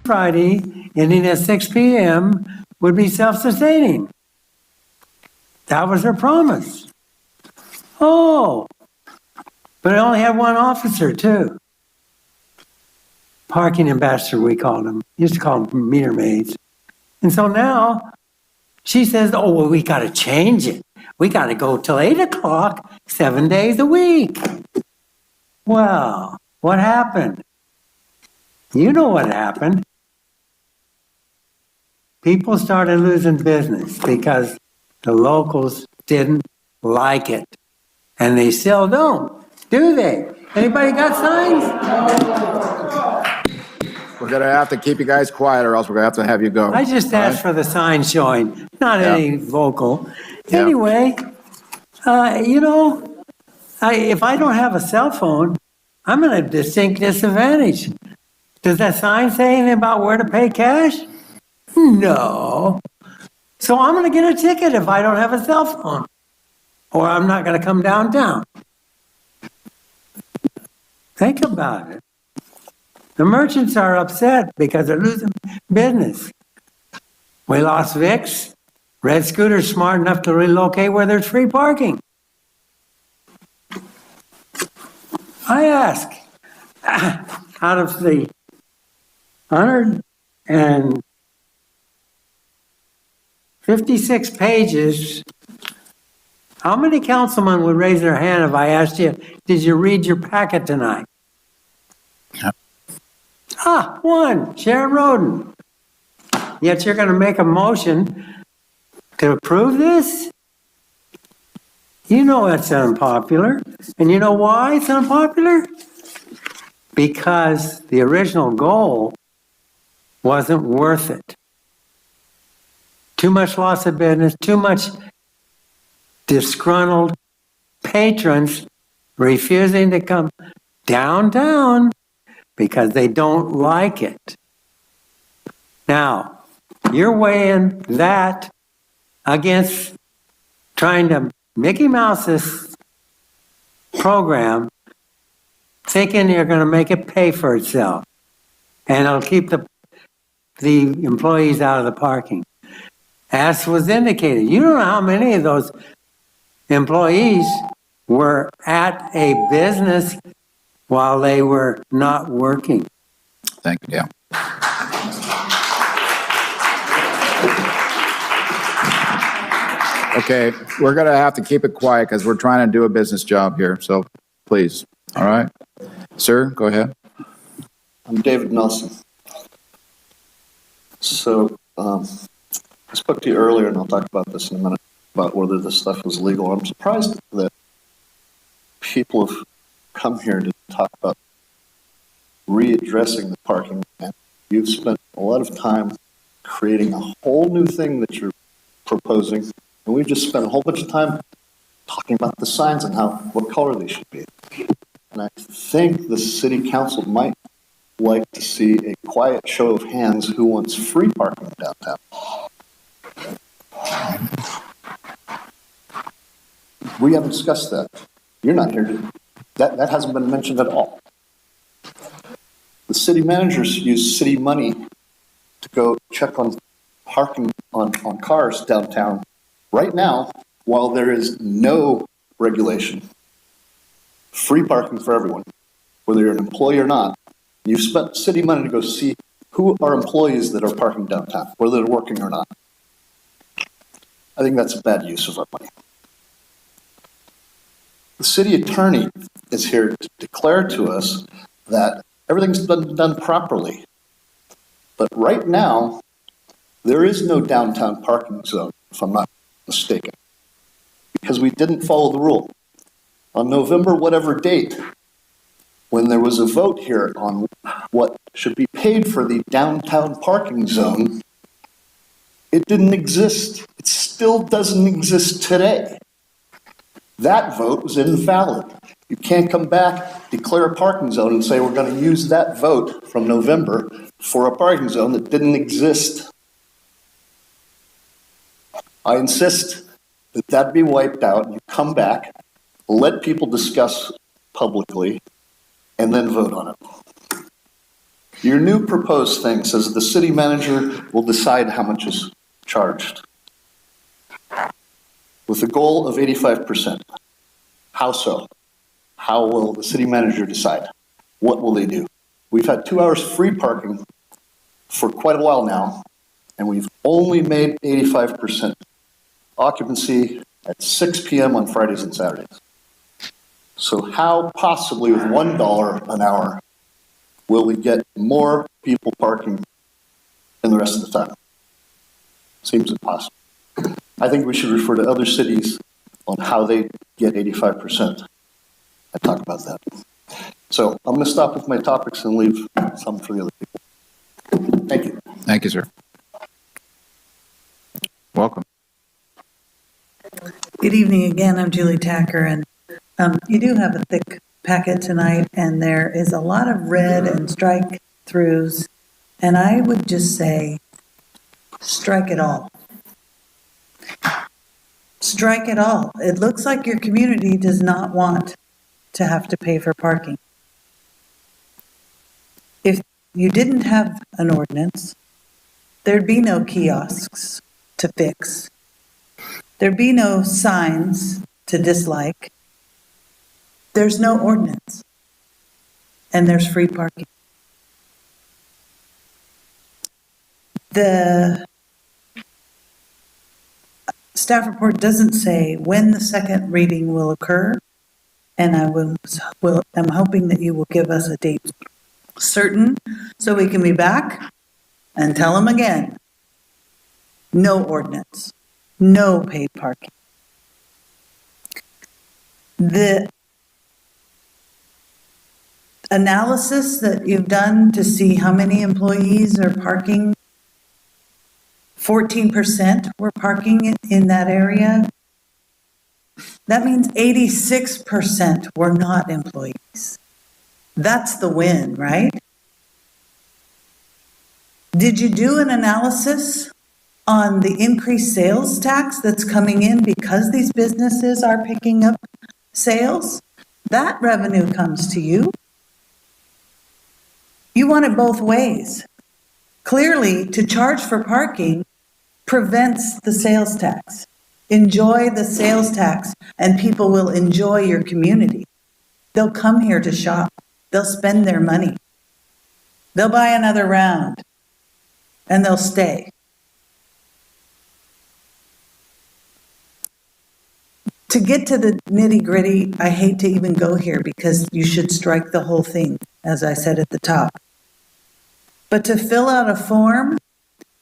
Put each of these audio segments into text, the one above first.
Friday, ending at 6 p.m., would be self-sustaining. That was their promise. Oh, but it only had one officer, too. Parking ambassador, we called them. Used to call them meter maids. And so now she says, oh, well, we got to change it. We got to go till 8 o'clock, 7 days a week. Well, what happened? You know what happened. People started losing business because the locals didn't like it. And they still don't, do they? Anybody got signs? We're going to have to keep you guys quiet or else we're going to have you go. I just asked for the sign showing, not any vocal. Yeah. Anyway, if I don't have a cell phone, I'm at a distinct disadvantage. Does that sign say anything about where to pay cash? No. So I'm going to get a ticket if I don't have a cell phone, or I'm not going to come downtown. Think about it. The merchants are upset because they're losing business. We lost VIX. Red Scooter's smart enough to relocate where there's free parking. I ask, out of the 156 pages, how many councilmen would raise their hand if I asked you, did you read your packet tonight? Yep. One, Sharon Roden. Yet you're going to make a motion to approve this? You know it's unpopular. And you know why it's unpopular? Because the original goal wasn't worth it. Too much loss of business, too much disgruntled patrons refusing to come downtown because they don't like it. Now, you're weighing that against trying to Mickey Mouse this program, thinking you're going to make it pay for itself, and it'll keep the employees out of the parking. As was indicated, you don't know how many of those employees were at a business while they were not working. Thank you, Dale. Okay, we're going to have to keep it quiet because we're trying to do a business job here. So please, all right? Sir, go ahead. I'm David Nelson. So I spoke to you earlier, and I'll talk about this in a minute, about whether this stuff was legal. I'm surprised that people have come here to talk about readdressing the parking. And you've spent a lot of time creating a whole new thing that you're proposing, and we've just spent a whole bunch of time talking about the signs and what color they should be. And I think the city council might like to see a quiet show of hands who wants free parking downtown. We haven't discussed that. You're not here to. That hasn't been mentioned at all. The city managers use city money to go check on parking on cars downtown right now while there is no regulation. Free parking for everyone, whether you're an employee or not. You've spent city money to go see who are employees that are parking downtown, whether they're working or not. I think that's a bad use of our money. The city attorney is here to declare to us that everything's been done properly. But right now, there is no downtown parking zone, if I'm not mistaken, because we didn't follow the rule. On November whatever date, when there was a vote here on what should be paid for the downtown parking zone, it didn't exist. It still doesn't exist today. That vote was invalid. You can't come back, declare a parking zone, and say we're going to use that vote from November for a parking zone that didn't exist. I insist that that be wiped out, and you come back, let people discuss publicly, and then vote on it. Your new proposed thing says the city manager will decide how much is charged, with a goal of 85%. How so? How will the city manager decide? What will they do? We've had 2 hours free parking for quite a while now, and we've only made 85% occupancy at 6 p.m. on Fridays and Saturdays. So how possibly with $1 an hour will we get more people parking than the rest of the time? Seems impossible. I think we should refer to other cities on how they get 85% and talk about that. So I'm going to stop with my topics and leave some for the other people. Thank you. Thank you, sir. Welcome. Good evening again. I'm Julie Tacker, and you do have a thick packet tonight, and there is a lot of red and strike throughs, and I would just say, strike it all. Strike it all. It looks like your community does not want to have to pay for parking. If you didn't have an ordinance, there'd be no kiosks to fix. There'd be no signs to dislike. There's no ordinance. And there's free parking. The staff report doesn't say when the second reading will occur, and I'm hoping that you will give us a date certain so we can be back and tell them again, no ordinance, no paid parking. The analysis that you've done to see how many employees are parking, 14% were parking in that area. That means 86% were not employees. That's the win, right? Did you do an analysis on the increased sales tax that's coming in because these businesses are picking up sales? That revenue comes to you. You want it both ways. Clearly, to charge for parking prevents the sales tax. Enjoy the sales tax, and people will enjoy your community. They'll come here to shop. They'll spend their money. They'll buy another round, and they'll stay. To get to the nitty-gritty, I hate to even go here because you should strike the whole thing, as I said at the top. But to fill out a form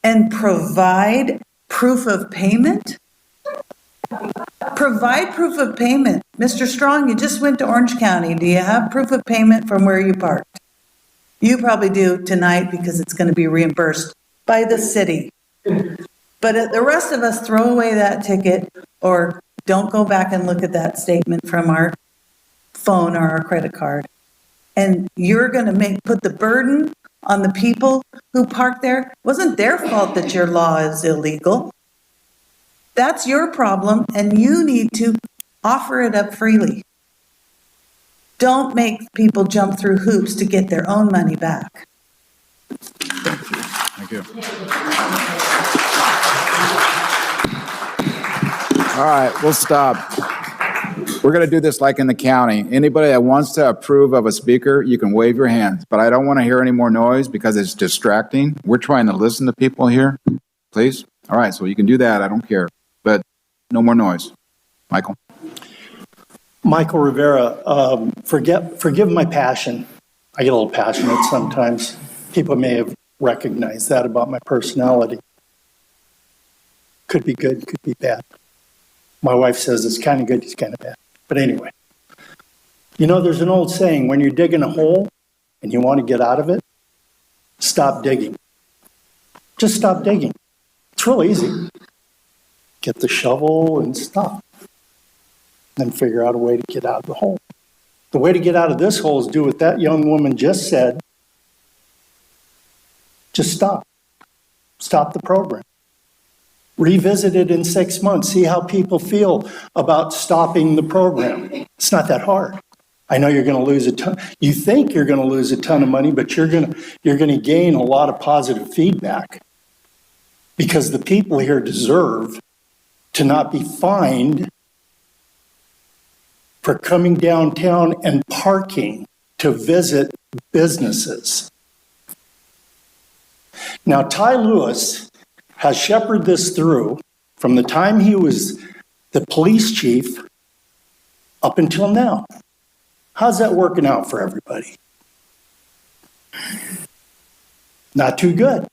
and provide proof of payment? Provide proof of payment. Mr. Strong, you just went to Orange County. Do you have proof of payment from where you parked? You probably do tonight because it's going to be reimbursed by the city. But the rest of us throw away that ticket or don't go back and look at that statement from our phone or our credit card. And you're going to put the burden on the people who park there. It wasn't their fault that your law is illegal. That's your problem, and you need to offer it up freely. Don't make people jump through hoops to get their own money back. Thank you. All right, we'll stop. We're going to do this like in the county. Anybody that wants to approve of a speaker, you can wave your hands, but I don't want to hear any more noise because it's distracting. We're trying to listen to people here, please. All right, so you can do that. I don't care, but no more noise. Michael. Michael Rivera, forgive my passion. I get a little passionate sometimes. People may have recognized that about my personality. Could be good, could be bad. My wife says it's kind of good, it's kind of bad. But anyway, you know, there's an old saying, when you're digging a hole and you want to get out of it, stop digging. Just stop digging. It's real easy. Get the shovel and stop. Then figure out a way to get out of the hole. The way to get out of this hole is do what that young woman just said. Just stop. Stop the program. Revisit it in 6 months. See how people feel about stopping the program. It's not that hard. I know you're going to lose a ton. You think you're going to lose a ton of money, but you're going to gain a lot of positive feedback, because the people here deserve to not be fined for coming downtown and parking to visit businesses. Now, Ty Lewis has shepherded this through from the time he was the police chief up until now. How's that working out for everybody? Not too good.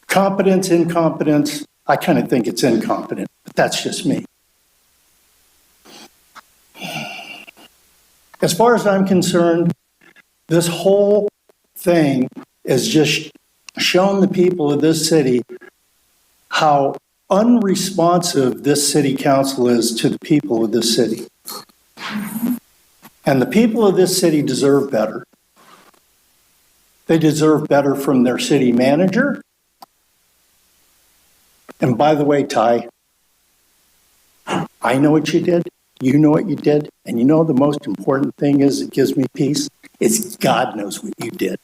Competence, incompetence, I kind of think it's incompetent, but that's just me. As far as I'm concerned, this whole thing is just shown the people of this city how unresponsive this city council is to the people of this city. And the people of this city deserve better. They deserve better from their city manager. And by the way, Ty, I know what you did. You know what you did. And you know the most important thing is it gives me peace? Is God knows what you did.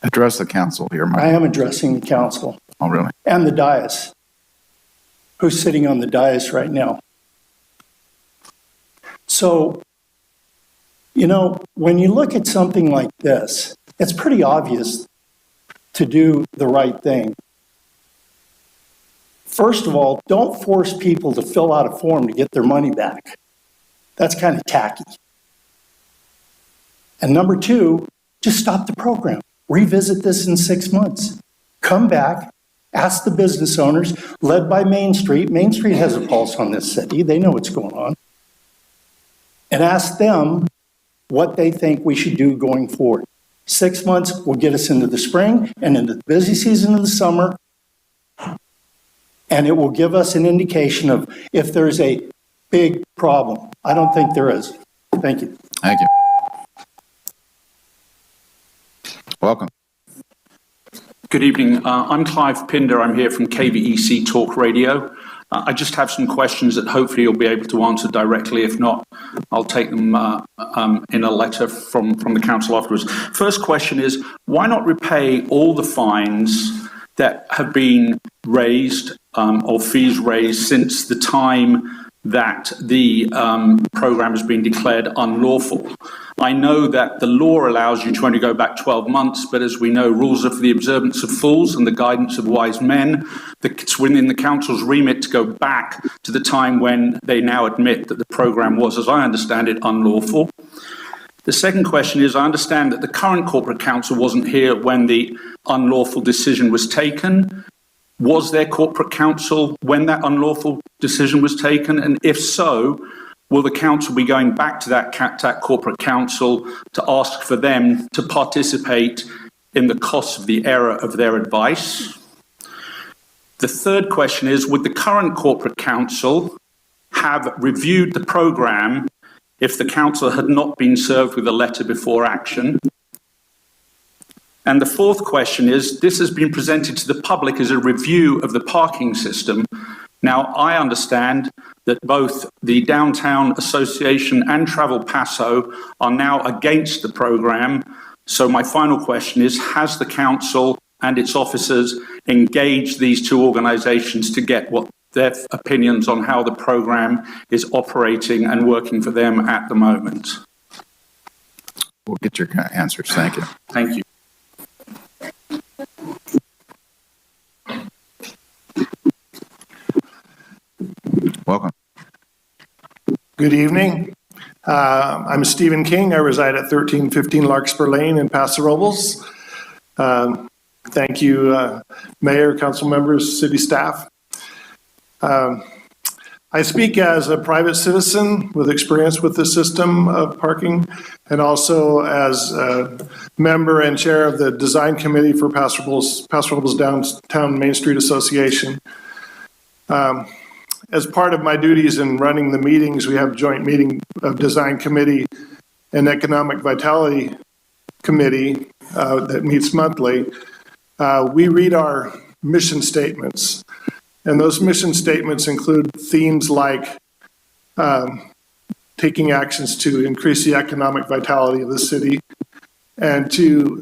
Address the council here, Mike. I am addressing the council. Oh, really? And the dais. Who's sitting on the dais right now? So, you know, when you look at something like this, it's pretty obvious to do the right thing. First of all, don't force people to fill out a form to get their money back. That's kind of tacky. And number two, just stop the program. Revisit this in 6 months. Come back, ask the business owners, led by Main Street. Main Street has a pulse on this city. They know what's going on. And ask them what they think we should do going forward. 6 months will get us into the spring and into the busy season of the summer. And it will give us an indication of if there's a big problem. I don't think there is. Thank you. Thank you. Welcome. Good evening. I'm Clive Pinder. I'm here from KVEC Talk Radio. I just have some questions that hopefully you'll be able to answer directly. If not, I'll take them in a letter from the council afterwards. First question is, why not repay all the fines that have been raised or fees raised since the time that the program has been declared unlawful? I know that the law allows you to only go back 12 months, but as we know, rules are for the observance of fools and the guidance of wise men. It's within the council's remit to go back to the time when they now admit that the program was, as I understand it, unlawful. The second question is, I understand that the current corporate council wasn't here when the unlawful decision was taken. Was there corporate council when that unlawful decision was taken? And if so, will the council be going back to that corporate council to ask for them to participate in the costs of the error of their advice? The third question is, would the current corporate council have reviewed the program if the council had not been served with a letter before action? And the fourth question is, this has been presented to the public as a review of the parking system. Now, I understand that both the Downtown Association and Travel Paso are now against the program. So my final question is, has the council and its officers engaged these two organizations to get what their opinions on how the program is operating and working for them at the moment? We'll get your answers. Thank you. Thank you. Welcome. Good evening. I'm Stephen King. I reside at 1315 Larkspur Lane in Paso Robles. Thank you, Mayor, council members, city staff. I speak as a private citizen with experience with the system of parking, and also as a member and chair of the design committee for Paso Robles Downtown Main Street Association. As part of my duties in running the meetings, we have a joint meeting of design committee and economic vitality committee that meets monthly. We read our mission statements. And those mission statements include themes like taking actions to increase the economic vitality of the city and to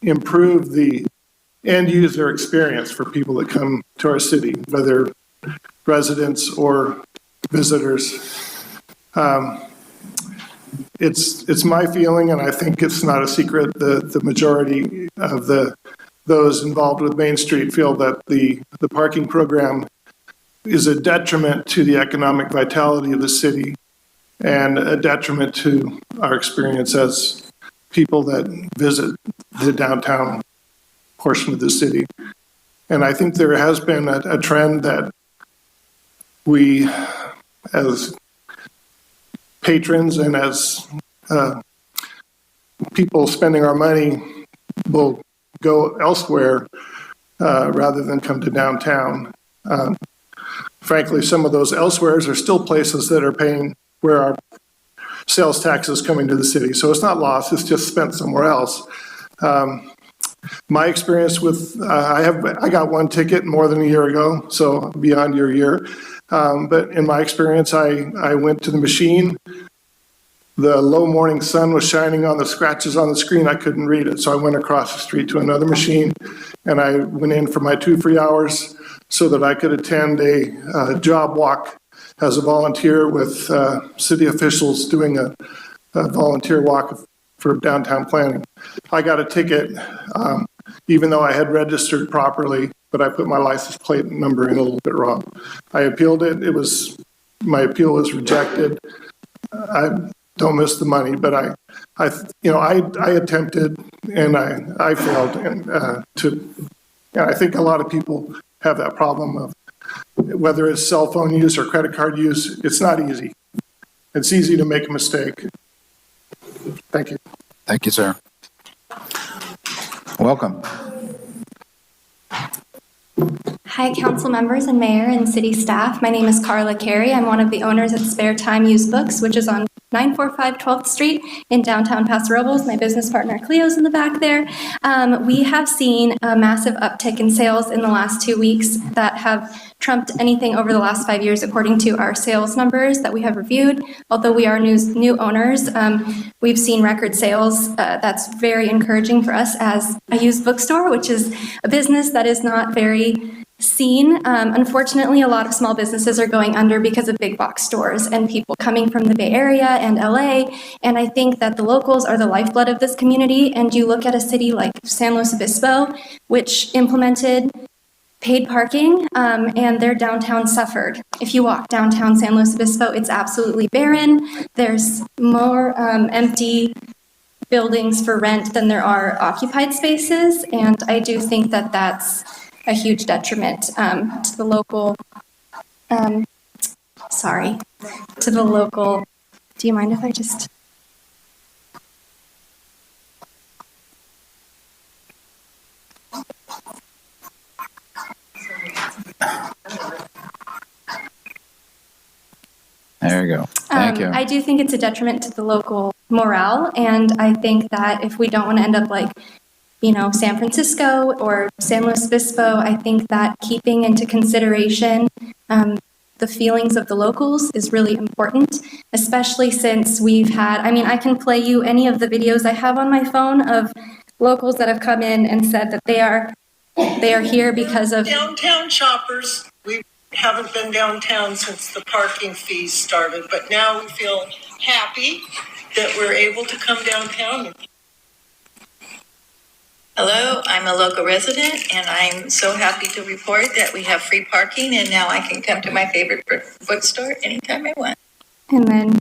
improve the end user experience for people that come to our city, whether residents or visitors. It's my feeling, and I think it's not a secret, the majority of those involved with Main Street feel that the parking program is a detriment to the economic vitality of the city and a detriment to our experience as people that visit the downtown portion of the city. And I think there has been a trend that we, as patrons and as people spending our money, will go elsewhere rather than come to downtown. Frankly, some of those elsewheres are still places that are paying where our sales tax is coming to the city. So it's not lost, it's just spent somewhere else. My experience with, I got one ticket more than a year ago, so beyond your year. But in my experience, I went to the machine. The low morning sun was shining on the scratches on the screen. I couldn't read it. So I went across the street to another machine and I went in for my 2 free hours so that I could attend a job walk as a volunteer with city officials doing a volunteer walk for downtown planning. I got a ticket even though I had registered properly, but I put my license plate number in a little bit wrong. I appealed it. My appeal was rejected. I don't miss the money, but I attempted and I failed, and I think a lot of people have that problem of whether it's cell phone use or credit card use. It's not easy. It's easy to make a mistake. Thank you. Thank you, sir. Welcome. Hi, council members and mayor and city staff. My name is Carla Carey. I'm one of the owners at Spare Time Used Books, which is on 945 12th Street in downtown Paso Robles. My business partner Cleo's in the back there. We have seen a massive uptick in sales in the last 2 weeks that have trumped anything over the last 5 years, according to our sales numbers that we have reviewed. Although we are new owners, we've seen record sales. That's very encouraging for us as a used bookstore, which is a business that is not very seen. Unfortunately, a lot of small businesses are going under because of big box stores and people coming from the Bay Area and LA. And I think that the locals are the lifeblood of this community. And you look at a city like San Luis Obispo, which implemented paid parking, and their downtown suffered. If you walk downtown San Luis Obispo, it's absolutely barren. There's more empty buildings for rent than there are occupied spaces. And I do think that that's a huge detriment to the local, do you mind if I just? There you go. Thank you. I do think it's a detriment to the local morale, and I think that if we don't want to end up like, San Francisco or San Luis Obispo, I think that keeping into consideration the feelings of the locals is really important, especially since we've had, I can play you any of the videos I have on my phone of locals that have come in and said that they are here because of downtown shoppers. We haven't been downtown since the parking fees started, but now we feel happy that we're able to come downtown. Hello, I'm a local resident, and I'm so happy to report that we have free parking, and now I can come to my favorite bookstore anytime I want. And then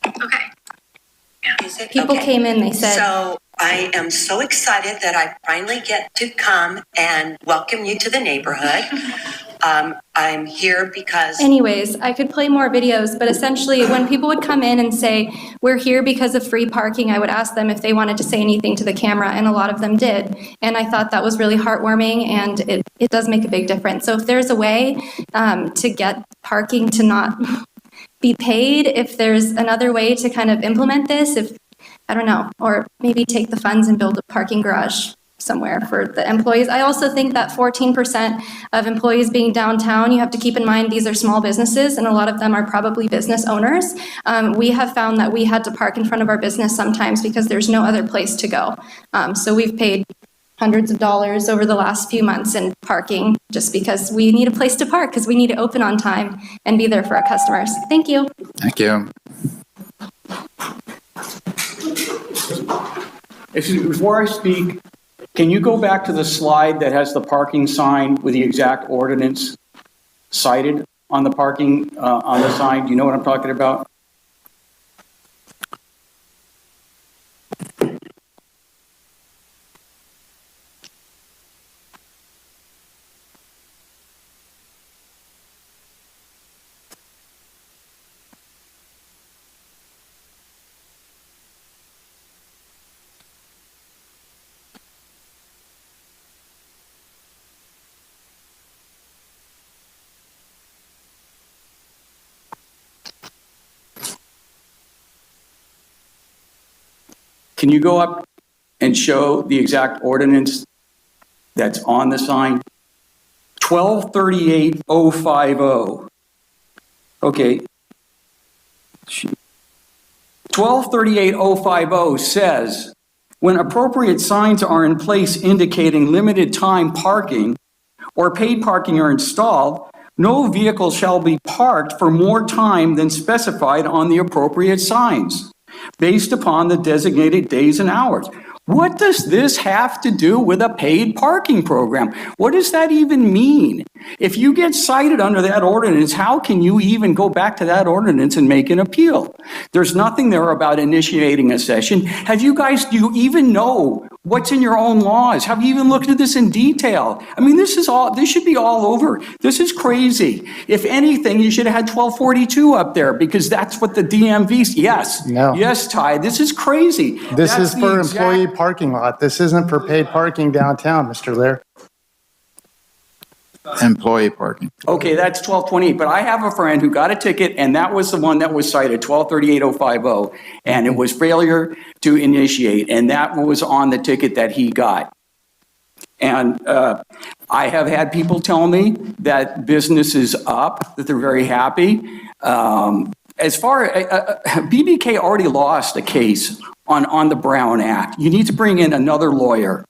Okay. people came in, they said, So I am so excited that I finally get to come and welcome you to the neighborhood. I'm here because... Anyways, I could play more videos, but essentially when people would come in and say, we're here because of free parking, I would ask them if they wanted to say anything to the camera, and a lot of them did. And I thought that was really heartwarming, and it does make a big difference. So if there's a way to get parking to not be paid, if there's another way to kind of implement this, I don't know, or maybe take the funds and build a parking garage somewhere for the employees. I also think that 14% of employees being downtown, you have to keep in mind these are small businesses and a lot of them are probably business owners. We have found that we had to park in front of our business sometimes because there's no other place to go. So we've paid hundreds of dollars over the last few months in parking just because we need a place to park because we need to open on time and be there for our customers. Thank you. Thank you. Before I speak, can you go back to the slide that has the parking sign with the exact ordinance cited on the parking, on the sign? Do you know what I'm talking about? Can you go up and show the exact ordinance that's on the sign? 1238-050. Okay. 1238-050 says, when appropriate signs are in place indicating limited time parking or paid parking are installed, no vehicle shall be parked for more time than specified on the appropriate signs, based upon the designated days and hours. What does this have to do with a paid parking program? What does that even mean? If you get cited under that ordinance, how can you even go back to that ordinance and make an appeal? There's nothing there about initiating a session. Do you even know what's in your own laws? Have you even looked at this in detail? I mean, this should be all over. This is crazy. If anything, you should have had 1242 up there because that's what the DMV, yes. No. Yes, Ty, this is crazy. This is for employee parking lot. This isn't for paid parking downtown, Mr. Lear. Employee parking. Okay, that's 1228, but I have a friend who got a ticket and that was the one that was cited, 1238-050, and it was failure to initiate, and that was on the ticket that he got. And I have had people tell me that business is up, that they're very happy. As far BBK already lost a case on the Brown Act. You need to bring in another lawyer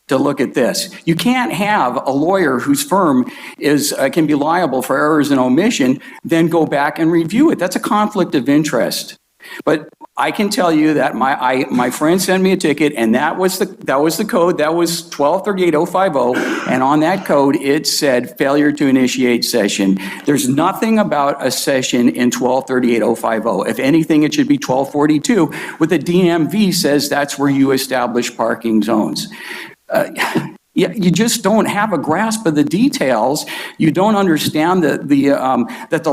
to look at this. You can't have a lawyer whose firm can be liable for errors and omission, then go back and review it. That's a conflict of interest. But I can tell you that my friend sent me a ticket, and that was the code. That was 1238-050, and on that code it said failure to initiate session. There's nothing about a session in 1238-050. If anything, it should be 1242. What the DMV says, that's where you establish parking zones. You just don't have a grasp of the details. You don't understand that the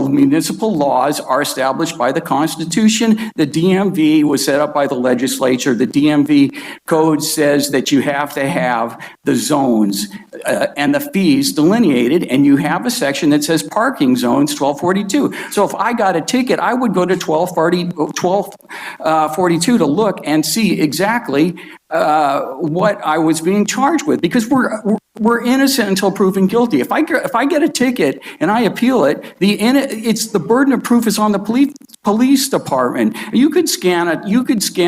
municipal laws are established by the Constitution. The DMV was set up by the legislature. The DMV code says that you have to have the zones and the fees delineated, and you have a section that says parking zones, 1242. So if I got a ticket, I would go to 1242 to look and see exactly what I was being charged with, because we're innocent until proven guilty. If I get a ticket and I appeal it, it's the burden of proof is on the police department. You could scan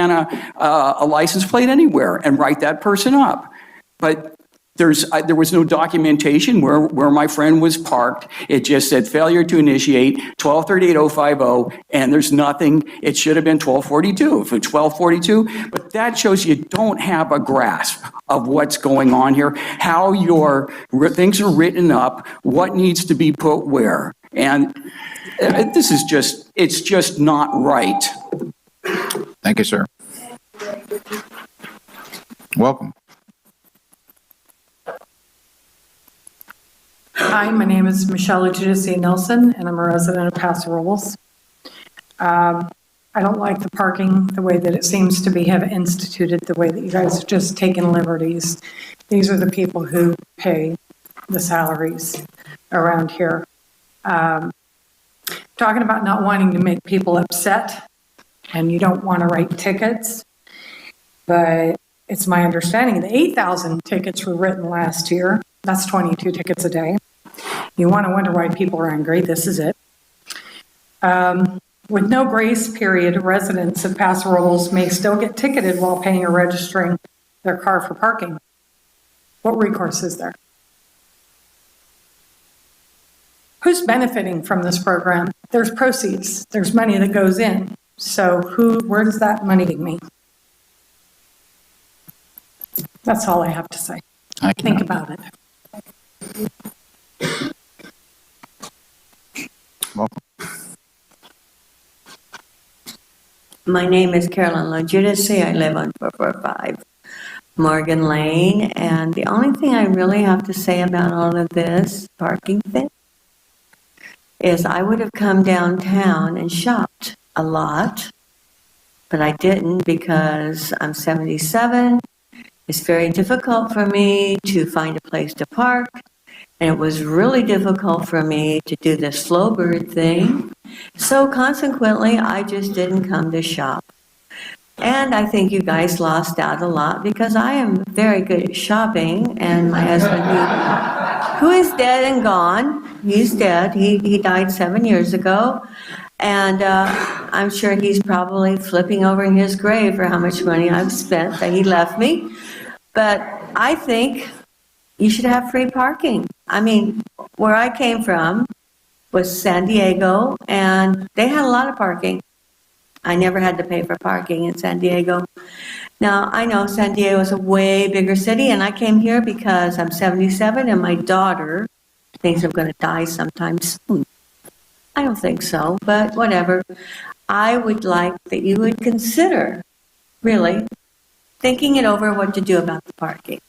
a license plate anywhere and write that person up, but there was no documentation where my friend was parked. It just said failure to initiate 1238-050, and there's nothing. It should have been 1242. If it's 1242, but that shows you don't have a grasp of what's going on here, how your things are written up, what needs to be put where, and this is it's just not right. Thank you, sir. Welcome. Hi, my name is Michelle Giudice Nelson, and I'm a resident of Paso Robles. I don't like the parking the way that it seems to be have instituted, the way that you guys have just taken liberties. These are the people who pay the salaries around here. Talking about not wanting to make people upset, and you don't want to write tickets, but it's my understanding the 8,000 tickets were written last year. That's 22 tickets a day. You want to wonder why people are angry. This is it. With no grace period, residents of Paso Robles may still get ticketed while paying or registering their car for parking. What recourse is there? Who's benefiting from this program? There's proceeds. There's money that goes in. So where does that money get me? That's all I have to say. Think about it. Welcome. My name is Carolyn Logidici. I live on 445 Morgan Lane. And the only thing I really have to say about all of this parking thing is I would have come downtown and shopped a lot, but I didn't because I'm 77. It's very difficult for me to find a place to park. And it was really difficult for me to do this slow bird thing. So consequently, I just didn't come to shop. And I think you guys lost out a lot because I am very good at shopping. And my husband, who is dead and gone, he's dead. He died 7 years ago. And I'm sure he's probably flipping over in his grave for how much money I've spent that he left me. But I think you should have free parking. I mean, where I came from was San Diego, and they had a lot of parking. I never had to pay for parking in San Diego. Now, I know San Diego is a way bigger city, and I came here because I'm 77, and my daughter thinks I'm going to die sometime soon. I don't think so, but whatever. I would like that you would consider, really, thinking it over what to do about the parking.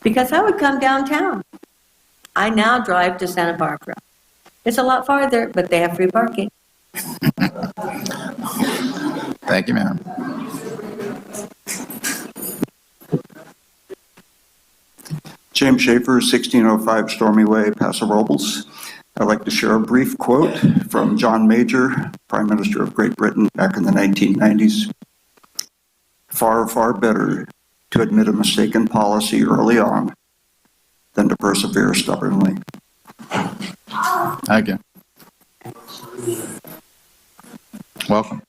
Because I would come downtown. I now drive to Santa Barbara. It's a lot farther, but they have free parking. Thank you, ma'am. James Schaefer, 1605 Stormy Way, Paso Robles. I'd like to share a brief quote from John Major, Prime Minister of Great Britain back in the 1990s. Far, far better to admit a mistaken policy early on than to persevere stubbornly. Thank you. Welcome.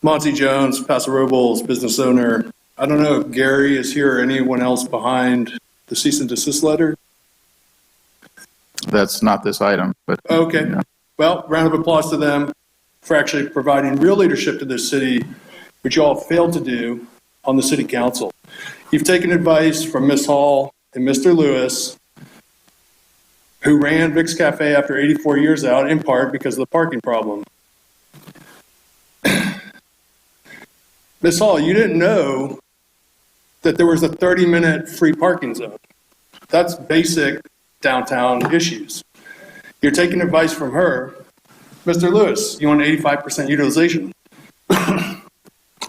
Monty Jones, Paso Robles, business owner. I don't know if Gary is here or anyone else behind the cease and desist letter. That's not this item, but. Okay. Yeah. Well, round of applause to them for actually providing real leadership to this city, which you all failed to do on the city council. You've taken advice from Ms. Hall and Mr. Lewis, who ran Vic's Cafe after 84 years out, in part because of the parking problem. Ms. Hall, you didn't know that there was a 30-minute free parking zone. That's basic downtown issues. You're taking advice from her. Mr. Lewis, you want 85% utilization.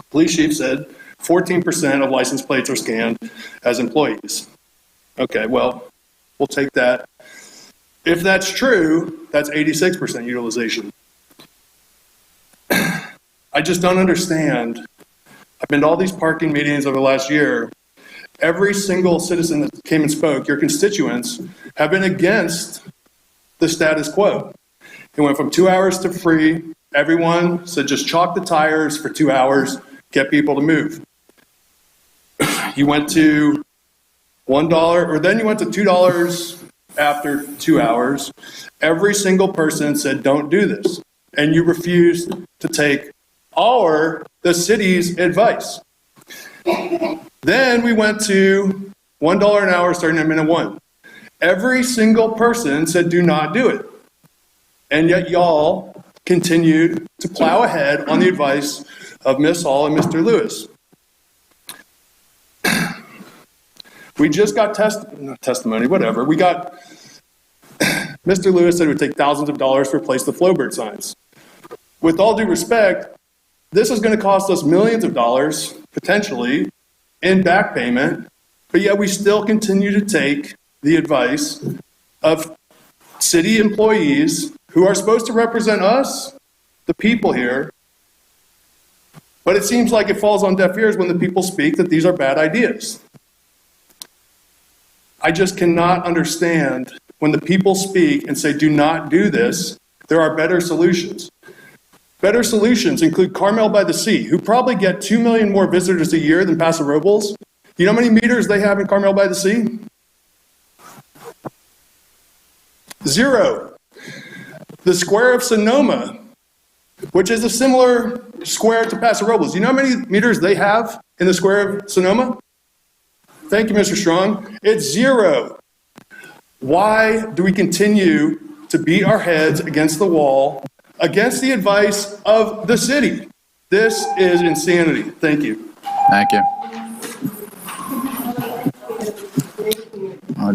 Police chief said 14% of license plates are scanned as employees. Okay, well, we'll take that. If that's true, that's 86% utilization. I just don't understand. I've been to all these parking meetings over the last year. Every single citizen that came and spoke, your constituents, have been against the status quo. It went from 2 hours to free. Everyone said just chalk the tires for 2 hours, get people to move. You went to $1, or then you went to $2 after 2 hours. Every single person said, don't do this. And you refused to take the city's advice. Then we went to $1 an hour starting at minute one. Every single person said, do not do it. And yet y'all continued to plow ahead on the advice of Ms. Hall and Mr. Lewis. We just got testimony, whatever. We got, Mr. Lewis said it would take thousands of dollars to replace the Flowbird signs. With all due respect, this is going to cost us millions of dollars, potentially, in back payment, but yet we still continue to take the advice of city employees who are supposed to represent us, the people here, But it seems like it falls on deaf ears when the people speak that these are bad ideas. I just cannot understand when the people speak and say, do not do this, there are better solutions. Better solutions include Carmel by the Sea, who probably get 2 million more visitors a year than Paso Robles. You know how many meters they have in Carmel by the Sea? 0. The square of Sonoma, which is a similar square to Paso Robles. You know how many meters they have in the square of Sonoma? Thank you, Mr. Strong. It's 0. Why do we continue to beat our heads against the wall, against the advice of the city? This is insanity. Thank you. Thank you.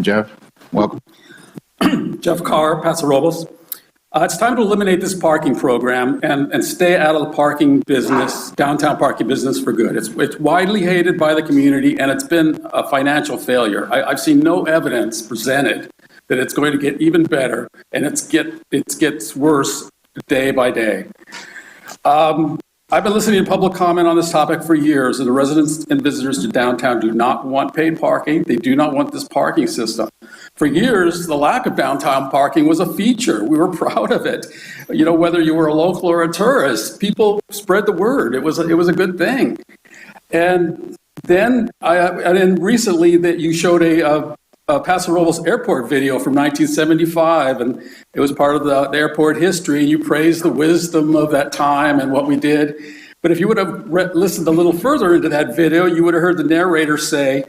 Jeff, welcome. Jeff Carr, Paso Robles. It's time to eliminate this parking program and stay out of the parking business, downtown parking business for good. It's widely hated by the community and it's been a financial failure. I've seen no evidence presented that it's going to get even better, and it gets worse day by day. I've been listening to public comment on this topic for years, and the residents and visitors to downtown do not want paid parking. They do not want this parking system. For years, the lack of downtown parking was a feature. We were proud of it. You know, whether you were a local or a tourist, people spread the word. It was a good thing. And then recently that you showed a Paso Robles airport video from 1975, and it was part of the airport history. You praised the wisdom of that time and what we did. But if you would have listened a little further into that video, you would have heard the narrator say,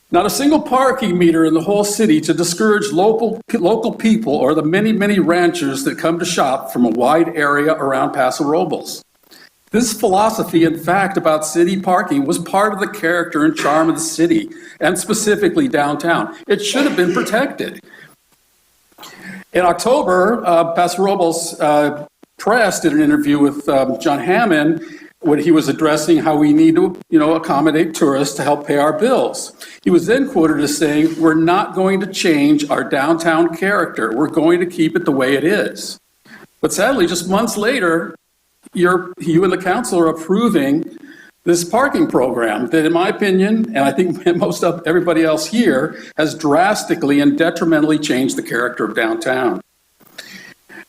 not a single parking meter in the whole city to discourage local people or the many, many ranchers that come to shop from a wide area around Paso Robles. This philosophy, in fact, about city parking was part of the character and charm of the city, and specifically downtown. It should have been protected. In October, Paso Robles Press did an interview with John Hammond when he was addressing how we need to, accommodate tourists to help pay our bills. He was then quoted as saying, "We're not going to change our downtown character. We're going to keep it the way it is." But sadly, just months later, you and the council are approving this parking program that, in my opinion, and I think most of everybody else here, has drastically and detrimentally changed the character of downtown.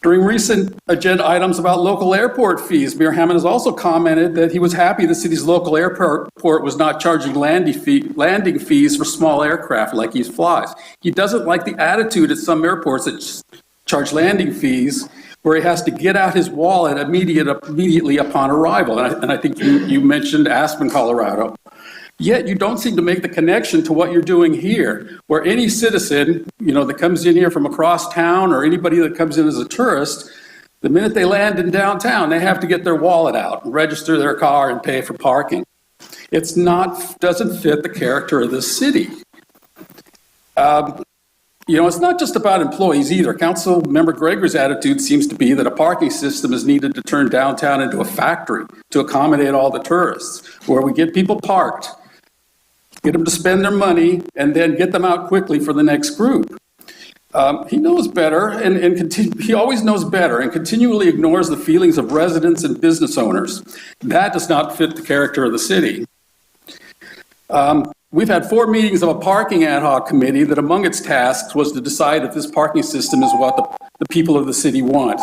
During recent agenda items about local airport fees, Mayor Hammond has also commented that he was happy the city's local airport was not charging landing fees for small aircraft like he flies. He doesn't like the attitude at some airports that charge landing fees where he has to get out his wallet immediately upon arrival. And I think you mentioned Aspen, Colorado. Yet you don't seem to make the connection to what you're doing here, where any citizen, that comes in here from across town or anybody that comes in as a tourist, the minute they land in downtown, they have to get their wallet out and register their car and pay for parking. Doesn't fit the character of this city. It's not just about employees either. Council member Gregory's attitude seems to be that a parking system is needed to turn downtown into a factory to accommodate all the tourists, where we get people parked, get them to spend their money, and then get them out quickly for the next group. He knows better, he always knows better, and continually ignores the feelings of residents and business owners. That does not fit the character of the city. We've had 4 meetings of a parking ad hoc committee that among its tasks was to decide if this parking system is what the people of the city want.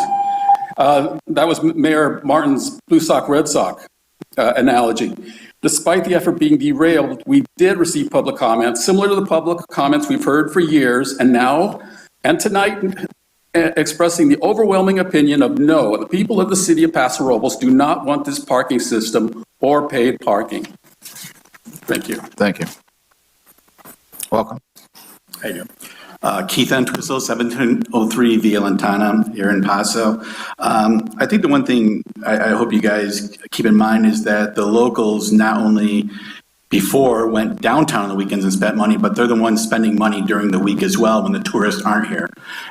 That was Mayor Martin's Blue Sock, Red Sock analogy. Despite the effort being derailed, we did receive public comments, similar to the public comments we've heard for years, and tonight expressing the overwhelming opinion of no, the people of the city of Paso Robles do not want this parking system or paid parking. Thank you. Thank you. Welcome. How you doing? Keith Entwistle, 1703 Via Lantana here in Paso. I think the one thing I hope you guys keep in mind is that the locals not only before went downtown on the weekends and spent money, but they're the ones spending money during the week as well when the tourists aren't here.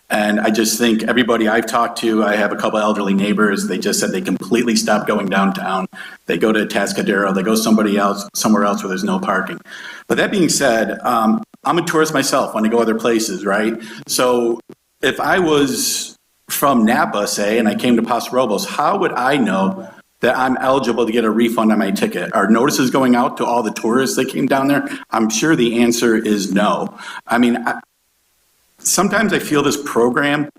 And I just think everybody I've talked to, I have a couple elderly neighbors, they just said they completely stopped going downtown. They go to Atascadero, they go somewhere else where there's no parking. But that being said, I'm a tourist myself when I go other places, right? So if I was from Napa, say, and I came to Paso Robles, how would I know that I'm eligible to get a refund on my ticket? Are notices going out to all the tourists that came down there? I'm sure the answer is no. I mean, sometimes I feel this program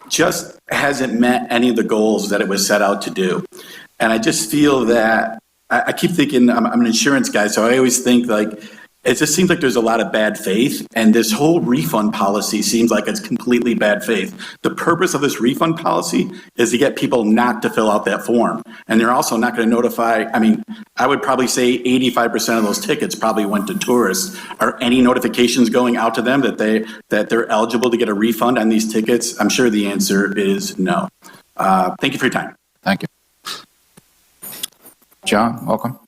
just hasn't met any of the goals that it was set out to do. And I just feel that, I keep thinking, I'm an insurance guy, so I always think like, it just seems like there's a lot of bad faith, and this whole refund policy seems like it's completely bad faith. The purpose of this refund policy is to get people not to fill out that form. And they're also not going to notify, I mean, I would probably say 85% of those tickets probably went to tourists. Are any notifications going out to them that they're eligible to get a refund on these tickets? I'm sure the answer is no. Thank you for your time. Thank you. John, welcome.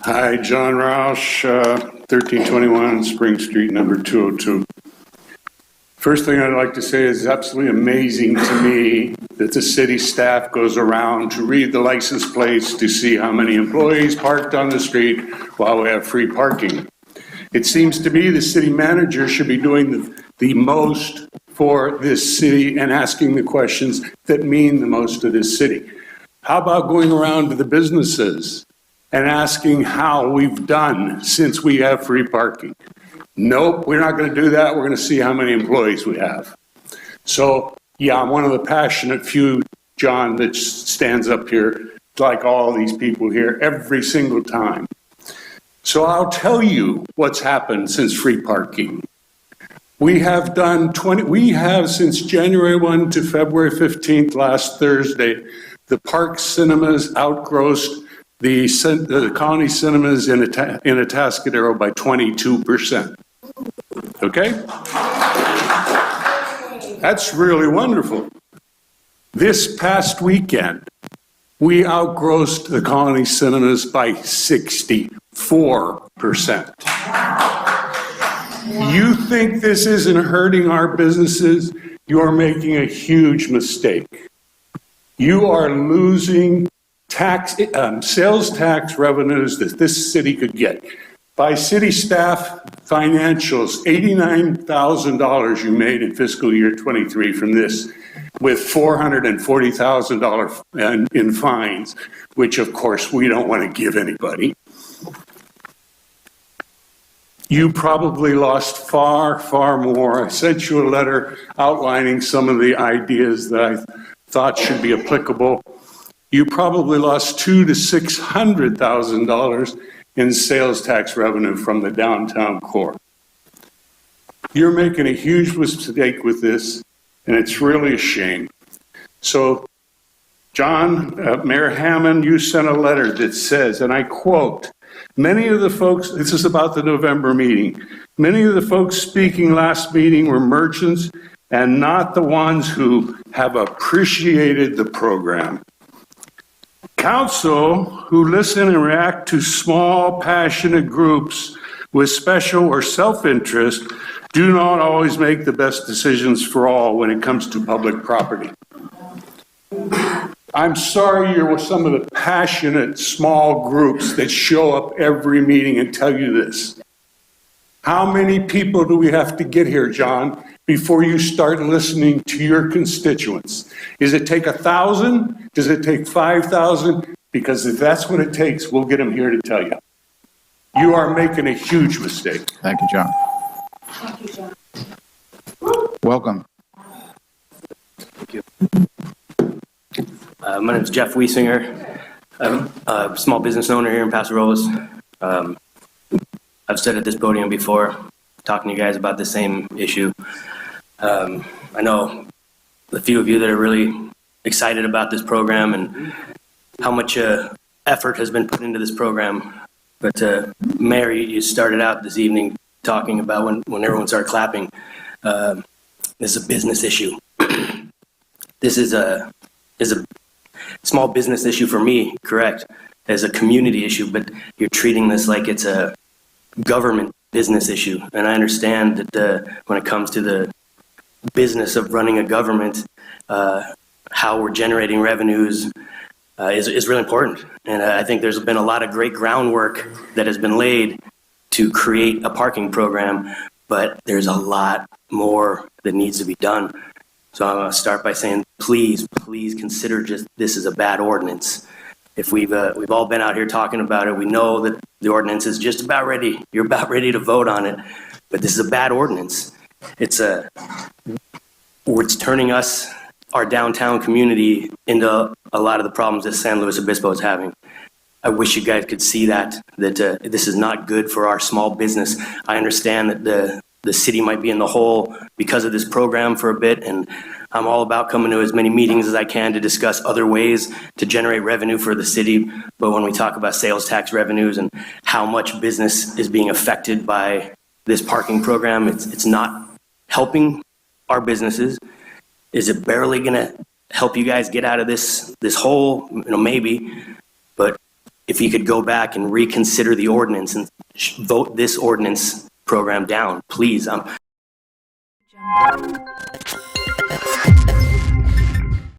Hi, John Roush, 1321 Spring Street, number 202. First thing I'd like to say is it's absolutely amazing to me that the city staff goes around to read the license plates to see how many employees parked on the street while we have free parking. It seems to me the city manager should be doing the most for this city and asking the questions that mean the most to this city. How about going around to the businesses and asking how we've done since we have free parking? Nope, we're not going to do that. We're going to see how many employees we have. So, yeah, I'm one of the passionate few, John, that stands up here like all these people here every single time. So I'll tell you what's happened since free parking. We have since January 1 to February 15th, last Thursday, the Park Cinemas outgrossed the Colony Cinemas in Atascadero by 22%. Okay? That's really wonderful. This past weekend, we outgrossed the Colony Cinemas by 64%. You think this isn't hurting our businesses? You're making a huge mistake. You are losing sales tax revenues that this city could get. By city staff financials, $89,000 you made in fiscal year 23 from this, with $440,000 in fines, which of course we don't want to give anybody. You probably lost far, far more. I sent you a letter outlining some of the ideas that I thought should be applicable. You probably lost $200,000 to $600,000 in sales tax revenue from the downtown core. You're making a huge mistake with this, and it's really a shame. So, John, Mayor Hammond, you sent a letter that says, and I quote, many of the folks, this is about the November meeting, many of the folks speaking last meeting were merchants and not the ones who have appreciated the program. Council who listen and react to small, passionate groups with special or self-interest do not always make the best decisions for all when it comes to public property. I'm sorry you're with some of the passionate small groups that show up every meeting and tell you this. How many people do we have to get here, John, before you start listening to your constituents? Does it take 1,000? Does it take 5,000? Because if that's what it takes, we'll get them here to tell you. You are making a huge mistake. Thank you, John. Thank you, John. Welcome. Thank you. My name is Jeff Wiesinger. I'm a small business owner here in Paso Robles. I've stood at this podium before talking to you guys about the same issue. I know a few of you that are really excited about this program and how much effort has been put into this program. But Mayor, you started out this evening talking about when everyone started clapping, this is a business issue. This is a small business issue for me, correct, as a community issue, but you're treating this like it's a government business issue. And I understand that when it comes to the business of running a government, how we're generating revenues is really important. And I think there's been a lot of great groundwork that has been laid to create a parking program, but there's a lot more that needs to be done. So I'm going to start by saying, please consider just this is a bad ordinance. If we've all been out here talking about it, we know that the ordinance is just about ready. You're about ready to vote on it, but this is a bad ordinance. It's turning us, our downtown community, into a lot of the problems that San Luis Obispo is having. I wish you guys could see that this is not good for our small business. I understand that the city might be in the hole because of this program for a bit, and I'm all about coming to as many meetings as I can to discuss other ways to generate revenue for the city. But when we talk about sales tax revenues and how much business is being affected by this parking program, it's not helping our businesses. Is it barely going to help you guys get out of this hole? Maybe. But if you could go back and reconsider the ordinance and vote this ordinance program down, please.